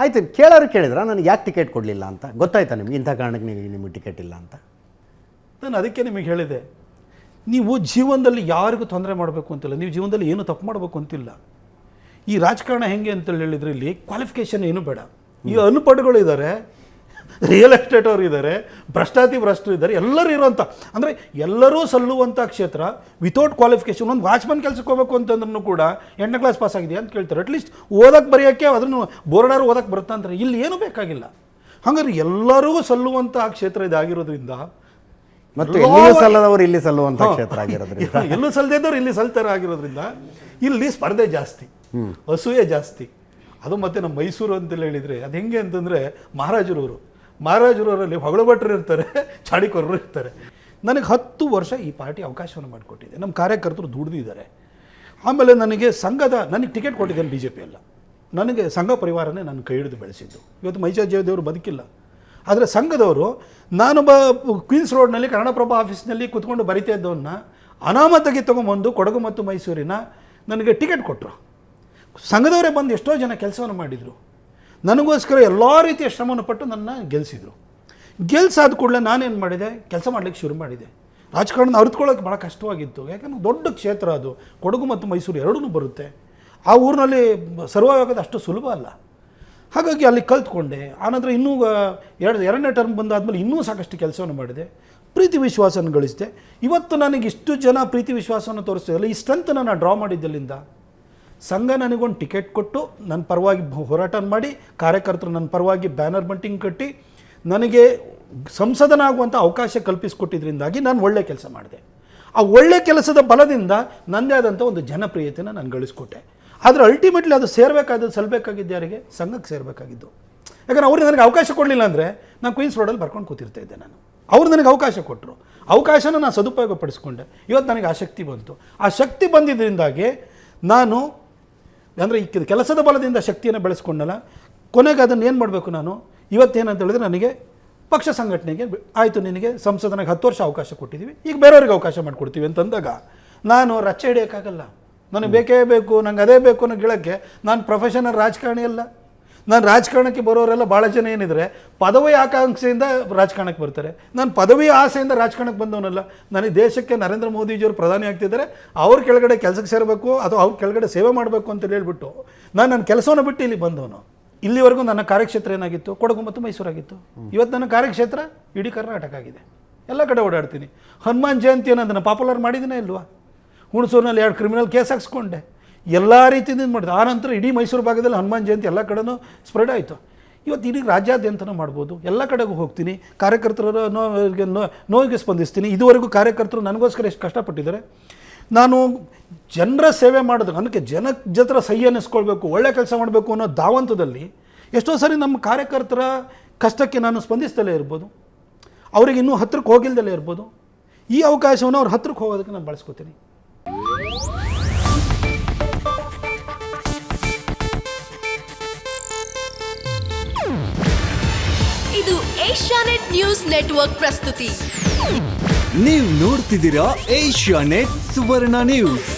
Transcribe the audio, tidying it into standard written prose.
ಆಯ್ತು, ಕೇಳೋರು ಕೇಳಿದ್ರ ನನಗೆ ಯಾಕೆ ಟಿಕೆಟ್ ಕೊಡಲಿಲ್ಲ ಅಂತ ಗೊತ್ತಾಯ್ತಾ ನಿಮ್ಗೆ? ಇಂಥ ಕಾರಣಕ್ಕೆ ನಿಮಗೆ ಟಿಕೆಟ್ ಇಲ್ಲ ಅಂತ ನಾನು ಅದಕ್ಕೆ ನಿಮಗೆ ಹೇಳಿದೆ, ನೀವು ಜೀವನದಲ್ಲಿ ಯಾರಿಗೂ ತೊಂದರೆ ಮಾಡಬೇಕು ಅಂತಿಲ್ಲ, ನೀವು ಜೀವನದಲ್ಲಿ ಏನು ತಪ್ಪು ಮಾಡಬೇಕು ಅಂತಿಲ್ಲ. ಈ ರಾಜಕಾರಣ ಹೆಂಗೆ ಅಂತೇಳಿ ಹೇಳಿದ್ರೆ ಇಲ್ಲಿ ಕ್ವಾಲಿಫಿಕೇಷನ್ ಏನು ಬೇಡ. ಈ ಅನುಪಡುಗಳು ಇದ್ದಾರೆ, ರಿಯಲ್ ಎಸ್ಟೇಟ್ ಅವರು ಇದ್ದಾರೆ, ಭ್ರಷ್ಟರು ಇದ್ದಾರೆ, ಎಲ್ಲರೂ ಇರೋಂಥ, ಅಂದರೆ ಎಲ್ಲರೂ ಸಲ್ಲುವಂಥ ಕ್ಷೇತ್ರ. ವಿತೌಟ್ ಕ್ವಾಲಿಫಿಕೇಷನ್ ಒಂದು ವಾಚ್ಮನ್ ಕೆಲಸಕ್ಕೆ ಹೋಗಬೇಕು ಅಂತಂದ್ರೂ ಕೂಡ 8ನೇ ಕ್ಲಾಸ್ ಪಾಸ್ ಆಗಿದೆಯಾ ಅಂತ ಕೇಳ್ತಾರೆ. ಅಟ್ಲೀಸ್ಟ್ ಓದಕ್ಕೆ ಬರೆಯೋಕ್ಕೆ ಅದನ್ನು ಬೋರ್ಡಾರು ಓದಕ್ಕೆ ಬರುತ್ತಾ ಅಂತಾರೆ. ಇಲ್ಲಿ ಏನೂ ಬೇಕಾಗಿಲ್ಲ. ಹಾಗಾದ್ರೆ ಎಲ್ಲರೂ ಸಲ್ಲುವಂಥ ಕ್ಷೇತ್ರ ಇದಾಗಿರೋದ್ರಿಂದ, ಮತ್ತು ಎಲ್ಲಿಯೂ ಸಲ್ಲದವರು ಇಲ್ಲಿ ಸಲ್ಲುವಂಥ ಕ್ಷೇತ್ರ ಆಗಿರೋದ್ರಿಂದ, ಎಲ್ಲೂ ಸಲ್ಲದಿದ್ದವ್ರು ಇಲ್ಲಿ ಸಲ್ತಾರೆ ಆಗಿರೋದ್ರಿಂದ ಇಲ್ಲಿ ಸ್ಪರ್ಧೆ ಜಾಸ್ತಿ, ಅಸೂಯೆ ಜಾಸ್ತಿ. ಅದು ಮತ್ತು ನಮ್ಮ ಮೈಸೂರು ಅಂತೇಳಿ ಹೇಳಿದರೆ ಅದು ಹೆಂಗೆ ಅಂತಂದರೆ ಮಹಾರಾಜರವರಲ್ಲಿ ಹೊಗಳು ಭಟ್ರು ಇರ್ತಾರೆ, ಚಾಡಿಕೊರರು ಇರ್ತಾರೆ. ನನಗೆ 10 ವರ್ಷ ಈ ಪಾರ್ಟಿ ಅವಕಾಶವನ್ನು ಮಾಡಿಕೊಟ್ಟಿದೆ. ನಮ್ಮ ಕಾರ್ಯಕರ್ತರು ದುಡಿದಿದ್ದಾರೆ. ಆಮೇಲೆ ನನಗೆ ಟಿಕೆಟ್ ಕೊಟ್ಟಿದ್ದೇನೆ ಬಿ ಜೆ ಪಿ ಅಲ್ಲ, ನನಗೆ ಸಂಘ ಪರಿವಾರನೇ ನಾನು ಕೈ ಹಿಡಿದು ಬೆಳೆಸಿದ್ದು. ಇವತ್ತು ಮೈಸೂರು ಬದುಕಿಲ್ಲ. ಆದರೆ ಸಂಘದವರು, ನಾನು ಕ್ವೀನ್ಸ್ ರೋಡ್ನಲ್ಲಿ ಕನ್ನಡಪ್ರಭ ಆಫೀಸ್ನಲ್ಲಿ ಕೂತ್ಕೊಂಡು ಬರಿತಾ ಇದ್ದವನ್ನ ಅನಾಮತ್ತಾಗಿ ತೊಗೊಂಬಂದು ಕೊಡಗು ಮತ್ತು ಮೈಸೂರಿನ ನನಗೆ ಟಿಕೆಟ್ ಕೊಟ್ಟರು. ಸಂಘದವರೇ ಬಂದು ಎಷ್ಟೋ ಜನ ಕೆಲಸವನ್ನು ಮಾಡಿದರು. ನನಗೋಸ್ಕರ ಎಲ್ಲ ರೀತಿಯ ಶ್ರಮವನ್ನು ಪಟ್ಟು ನನ್ನ ಗೆಲ್ಲಿಸಿದರು. ಗೆಲ್ಸಾದ ಕೂಡಲೇ ನಾನೇನು ಮಾಡಿದೆ, ಕೆಲಸ ಮಾಡಲಿಕ್ಕೆ ಶುರು ಮಾಡಿದೆ. ರಾಜಕಾರಣ ಅರಿತುಕೊಳ್ಳೋಕೆ ಭಾಳ ಕಷ್ಟವಾಗಿತ್ತು. ಯಾಕಂದರೆ ದೊಡ್ಡ ಕ್ಷೇತ್ರ ಅದು, ಕೊಡಗು ಮತ್ತು ಮೈಸೂರು ಎರಡೂ ಬರುತ್ತೆ. ಆ ಊರಿನಲ್ಲಿ ಸರ್ವೈವ್ ಆಗೋದು ಅಷ್ಟು ಸುಲಭ ಅಲ್ಲ. ಹಾಗಾಗಿ ಅಲ್ಲಿ ಕಲ್ತ್ಕೊಂಡೆ. ಆನಂತರ ಇನ್ನೂ ಎರಡನೇ ಟರ್ಮ್ ಬಂದಾದಮೇಲೆ ಇನ್ನೂ ಸಾಕಷ್ಟು ಕೆಲಸವನ್ನು ಮಾಡಿದೆ, ಪ್ರೀತಿ ವಿಶ್ವಾಸವನ್ನು ಗಳಿಸಿದೆ. ಇವತ್ತು ನನಗೆ ಇಷ್ಟು ಜನ ಪ್ರೀತಿ ವಿಶ್ವಾಸವನ್ನು ತೋರಿಸ್ತಿದ್ದಲ್ಲ, ಈ ಸ್ಟ್ರೆಂತ್ ನಾನು ಡ್ರಾ ಮಾಡಿದ್ದಲ್ಲಿಂದ ಸಂಘ ನನಗೊಂದು ಟಿಕೆಟ್ ಕೊಟ್ಟು ನನ್ನ ಪರವಾಗಿ ಹೋರಾಟ ಮಾಡಿ, ಕಾರ್ಯಕರ್ತರು ನನ್ನ ಪರವಾಗಿ ಬ್ಯಾನರ್ ಬಂಟಿಂಗ್ ಕಟ್ಟಿ ನನಗೆ ಸಂಸದನಾಗುವಂಥ ಅವಕಾಶ ಕಲ್ಪಿಸಿಕೊಟ್ಟಿದ್ದರಿಂದಾಗಿ ನಾನು ಒಳ್ಳೆ ಕೆಲಸ ಮಾಡಿದೆ. ಆ ಒಳ್ಳೆ ಕೆಲಸದ ಬಲದಿಂದ ನನ್ನದೇ ಆದಂಥ ಒಂದು ಜನಪ್ರಿಯತೆಯನ್ನು ನಾನು ಗಳಿಸ್ಕೊಟ್ಟೆ. ಆದರೆ ಅಲ್ಟಿಮೇಟ್ಲಿ ಅದು ಸಲ್ಲಬೇಕಾಗಿದ್ದು ಯಾರಿಗೆ? ಸಂಘಕ್ಕೆ ಸೇರಬೇಕಾಗಿದ್ದು. ಯಾಕಂದರೆ ಅವ್ರಿಗೆ ನನಗೆ ಅವಕಾಶ ಕೊಡಲಿಲ್ಲ ಅಂದರೆ ನಾನು ಕ್ವೀನ್ಸ್ ರೋಡಲ್ಲಿ ಬರ್ಕೊಂಡು ಕೂತಿರ್ತಾ ಇದ್ದೆ. ಅವ್ರು ನನಗೆ ಅವಕಾಶ ಕೊಟ್ಟರು, ಅವಕಾಶನ ನಾನು ಸದುಪಯೋಗ ಪಡಿಸ್ಕೊಂಡೆ. ಇವತ್ತು ನನಗೆ ಆಸಕ್ತಿ ಬಂತು. ಆ ಶಕ್ತಿ ಬಂದಿದ್ದರಿಂದಾಗಿ ನಾನು ಅಂದರೆ ಈ ಕೆಲಸದ ಬಲದಿಂದ ಶಕ್ತಿಯನ್ನು ಬೆಳೆಸ್ಕೊಂಡಲ್ಲ. ಕೊನೆಗೆ ಅದನ್ನು ಏನು ಮಾಡಬೇಕು ನಾನು ಇವತ್ತೇನಂತ ಹೇಳಿದ್ರೆ, ನನಗೆ ಪಕ್ಷ ಸಂಘಟನೆಗೆ ಆಯಿತು, ನಿನಗೆ ಸಂಸದನಾಗಿ 10 ವರ್ಷ ಅವಕಾಶ ಕೊಟ್ಟಿದ್ದೀವಿ, ಈಗ ಬೇರೆಯವ್ರಿಗೆ ಅವಕಾಶ ಮಾಡಿಕೊಡ್ತೀವಿ ಅಂತಂದಾಗ ನಾನು ರಚ್ಚೆ ಹಿಡಿಯೋಕ್ಕಾಗಲ್ಲ. ನನಗೆ ಬೇಕೇ ಬೇಕು, ನಂಗೆ ಅದೇ ಬೇಕು ಅನ್ನೋ ಗಿಳಕ್ಕೆ ನಾನು ಪ್ರೊಫೆಷನಲ್ ರಾಜಕಾರಣಿ ಅಲ್ಲ. ನಾನು ರಾಜಕಾರಣಕ್ಕೆ ಬರೋರೆಲ್ಲ ಭಾಳ ಜನ ಏನಿದ್ರೆ ಪದವಿ ಆಕಾಂಕ್ಷೆಯಿಂದ ರಾಜಕಾರಣಕ್ಕೆ ಬರ್ತಾರೆ. ನಾನು ಪದವಿ ಆಸೆಯಿಂದ ರಾಜಕಾರಣಕ್ಕೆ ಬಂದವನಲ್ಲ. ನನಗೆ ದೇಶಕ್ಕೆ ನರೇಂದ್ರ ಮೋದಿಜಿಯವರು ಪ್ರಧಾನಿ ಆಗ್ತಿದ್ದಾರೆ, ಅವ್ರ ಕೆಳಗಡೆ ಕೆಲಸಕ್ಕೆ ಸೇರಬೇಕು ಅಥವಾ ಅವ್ರ ಕೆಳಗಡೆ ಸೇವೆ ಮಾಡಬೇಕು ಅಂತ ಹೇಳ್ಬಿಟ್ಟು ನನ್ನ ಕೆಲಸವನ್ನು ಬಿಟ್ಟು ಇಲ್ಲಿ ಬಂದವನು. ಇಲ್ಲಿವರೆಗೂ ನನ್ನ ಕಾರ್ಯಕ್ಷೇತ್ರ ಏನಾಗಿತ್ತು? ಕೊಡಗು ಮತ್ತು ಮೈಸೂರಾಗಿತ್ತು. ಇವತ್ತು ನನ್ನ ಕಾರ್ಯಕ್ಷೇತ್ರ ಇಡೀ ಕರ್ನಾಟಕ ಆಗಿದೆ. ಎಲ್ಲ ಕಡೆ ಓಡಾಡ್ತೀನಿ. ಹನುಮಾನ್ ಜಯಂತಿ ಅನ್ನೋದನ್ನು ಪಾಪ್ಯುಲರ್ ಮಾಡಿದ್ದೀನೇ ಇಲ್ವಾ? ಹುಣಸೂರಿನಲ್ಲಿ 2 ಕ್ರಿಮಿನಲ್ ಕೇಸ್ ಹಾಕ್ಸ್ಕೊಂಡೆ, ಎಲ್ಲ ರೀತಿಯಿಂದ ಮಾಡಿದೆ. ಆನಂತರ ಇಡೀ ಮೈಸೂರು ಭಾಗದಲ್ಲಿ ಹನುಮಾನ್ ಜಯಂತಿ ಎಲ್ಲ ಕಡೆನೂ ಸ್ಪ್ರೆಡ್ ಆಯಿತು. ಇವತ್ತು ಇಡೀ ರಾಜ್ಯಾದ್ಯಂತನೂ ಮಾಡ್ಬೋದು. ಎಲ್ಲ ಕಡೆಗೂ ಹೋಗ್ತೀನಿ, ಕಾರ್ಯಕರ್ತರ ನೋವಿಗೆ ಸ್ಪಂದಿಸ್ತೀನಿ. ಇದುವರೆಗೂ ಕಾರ್ಯಕರ್ತರು ನನಗೋಸ್ಕರ ಎಷ್ಟು ಕಷ್ಟಪಟ್ಟಿದ್ದಾರೆ. ನಾನು ಜನರ ಸೇವೆ ಮಾಡೋದು, ನನಗೆ ಜನ ಜತ್ರ ಸಹಿ ಅನ್ನಿಸ್ಕೊಳ್ಬೇಕು, ಒಳ್ಳೆ ಕೆಲಸ ಮಾಡಬೇಕು ಅನ್ನೋ ಧಾವಂತದಲ್ಲಿ ಎಷ್ಟೋ ಸರಿ ನಮ್ಮ ಕಾರ್ಯಕರ್ತರ ಕಷ್ಟಕ್ಕೆ ನಾನು ಸ್ಪಂದಿಸ್ತಲೇ ಇರ್ಬೋದು, ಅವ್ರಿಗೆ ಇನ್ನೂ ಹತ್ತಿರಕ್ಕೆ ಹೋಗಿಲ್ದಲೇ ಇರ್ಬೋದು. ಈ ಅವಕಾಶವನ್ನು ಅವ್ರ ಹತ್ತಿರಕ್ಕೆ ಹೋಗೋದಕ್ಕೆ ನಾನು ಬಳಸ್ಕೊತೀನಿ. ಇದು ಏಷ್ಯಾನೆಟ್ ನ್ಯೂಸ್ ನೆಟ್ವರ್ಕ್ ಪ್ರಸ್ತುತಿ. ನೀವು ನೋಡ್ತಿದ್ದೀರಾ ಏಷ್ಯಾನೆಟ್ ಸುವರ್ಣ ನ್ಯೂಸ್.